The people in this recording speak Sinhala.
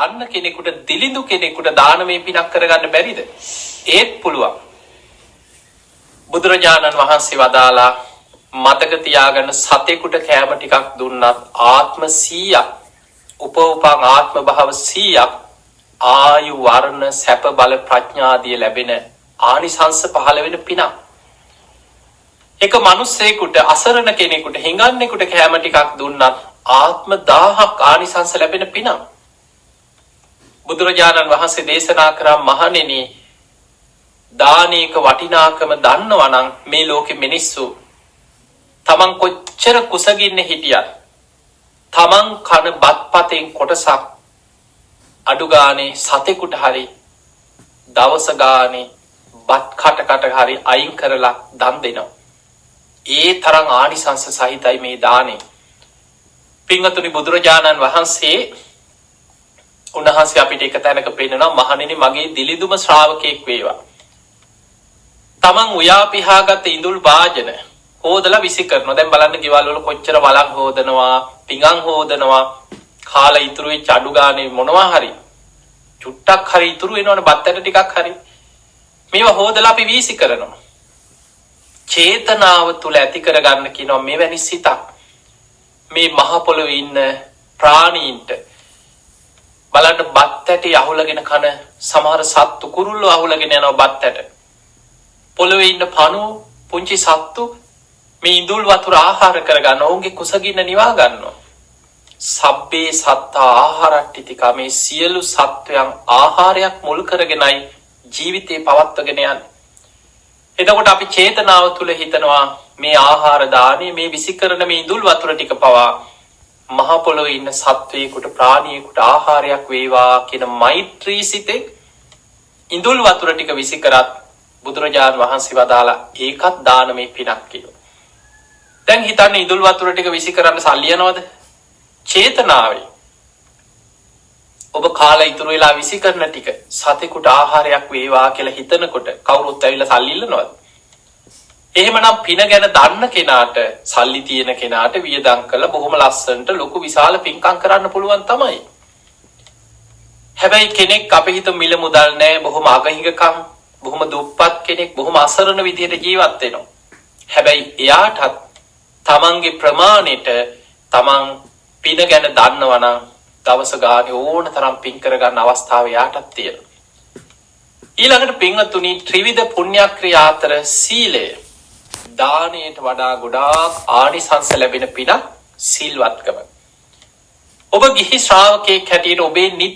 දන්න කෙනෙකුට දිලිඳු කෙනෙකුට දානමය පිනක් කරගන්න බැරිද? ඒත් පුළුවන්. බුදුරජාණන් වහන්සේ වදාලා මතක තියාගන්න සතෙකුට කෑම ටිකක් දුන්නත් ආත්ම 100ක් උපෝපං ආත්ම භාව 100ක් ආයු වර්ණ සැප බල ප්‍රඥාදිය ලැබෙන ආනිසංස පහළ වෙන පිනක්. එක මිනිස්සෙකුට අසරණ කෙනෙකුට හිඟන්නෙකුට කෑම ටිකක් දුන්නත් ආත්ම 1000ක් ආනිසංස ලැබෙන පිනක්. බුදුරජාණන් වහන්සේ දේශනා කරා මහණෙනි දානයක වටිනාකම දන්නවනම් මේ ලෝකෙ මිනිස්සු තමන් කොච්චර කුසගින්න හිටියත් තමන් කන බත්පතෙන් කොටසක් අඩු ගානේ සතෙකුට හරි දවස ගානේ බත් කට හරි අයින් කරලා දන් දෙනවා. ඒ තරම් ආනිසංස සහිතයි මේ දානේ. පින්වතුනි බුදුරජාණන් වහන්සේ උන්වහන්සේ අපිට එක තැනක පෙන්නනවා මහණෙනි මගේ දිලිඳුම ශ්‍රාවකෙක් වේවා. තමන් උයා පිහාගත් ඉඳුල් වාජන හොදලා විසි කරනවා. දැන් බලන්න ගෙවල් වල කොච්චර වලක් හොදනවා, පිඟන් හොදනවා, කාලා ඉතුරු වෙච්ච අඩු ගානේ මොනවා හරි චුට්ටක් හරි ඉතුරු වෙනවනේ බත් ඇට ටිකක් හරි. මේවා හොදලා අපි වීසි කරනවා. චේතනාව තුල ඇති කරගන්න කියනවා මෙවැනි සිතක්. මේ මහ පොළොවේ ඉන්න ප්‍රාණීන්ට බලන්න බත් ඇටි අහුලගෙන කන සමහර සත්තු කුරුල්ලෝ අහුලගෙන යනවා බත් ඇට. පොළොවේ ඉන්න පණු පුංචි සත්තු මේ ඉඳුල් වතුර ආහාර කරගන්න ඔවුන්ගේ කුසගින්න නිවා ගන්නවා. සබ්බේ සත්තා ආහාරට්ටිතිකා මේ සියලු සත්වයන් ආහාරයක් මුල් කරගෙනයි ජීවිතේ පවත්වගෙන යන්නේ. එතකොට අපි චේතනාව තුල හිතනවා මේ ආහාර දානේ මේ විසි කරන මේ ඉඳුල් වතුර ටික පවා මහ පොළොවේ ඉන්න සත්වයකට ප්‍රාණියෙකුට ආහාරයක් වේවා කියන මෛත්‍රී සිතේ ඉඳුල් වතුර ටික විසි කරත් බුදුරජාණන් වහන්සේ වදාලා ඒකත් දානමය පිනක් කියලා. දැන් හිතන්න ඉඳුල් වතුර ටික විසි කරන්න සල්ලි යනවද? චේතනාවේ ඔබ කාලා ඉතුරු වෙලා විසි කරන ටික සතෙකුට ආහාරයක් වේවා කියලා හිතනකොට කවුරුත් ඇවිල්ලා සල්ලි ඉල්ලනවද? එහෙමනම් පින ගැන දන්න කෙනාට සල්ලි තියෙන කෙනාට වියදම් කරලා බොහොම ලස්සනට ලොකු විශාල පින්කම් කරන්න පුළුවන් තමයි. හැබැයි කෙනෙක් අපේ හිත මිල මුදල් නැහැ, බොහොම අගහිගකම්, බොහොම දුප්පත් කෙනෙක්, බොහොම අසරණ විදිහට ජීවත් වෙනවා. හැබැයි එයාටත් තමන්ගේ ප්‍රමාණයට තමන් පින ගැන දන්නවනම් දවස ගානේ ඕන තරම් පින් කරගන්න අවස්ථාව එයාටත් තියෙනවා. ඊළඟට පින්වතුනි ත්‍රිවිධ පුණ්‍යක්‍රියා අතර සීලය දානයට වඩා ගොඩාක් ආනිසංස ලැබෙන පිනක් සිල්වත්කම. ඔබ ගිහි ශ්‍රාවකයෙක් හැටියට ඔබේ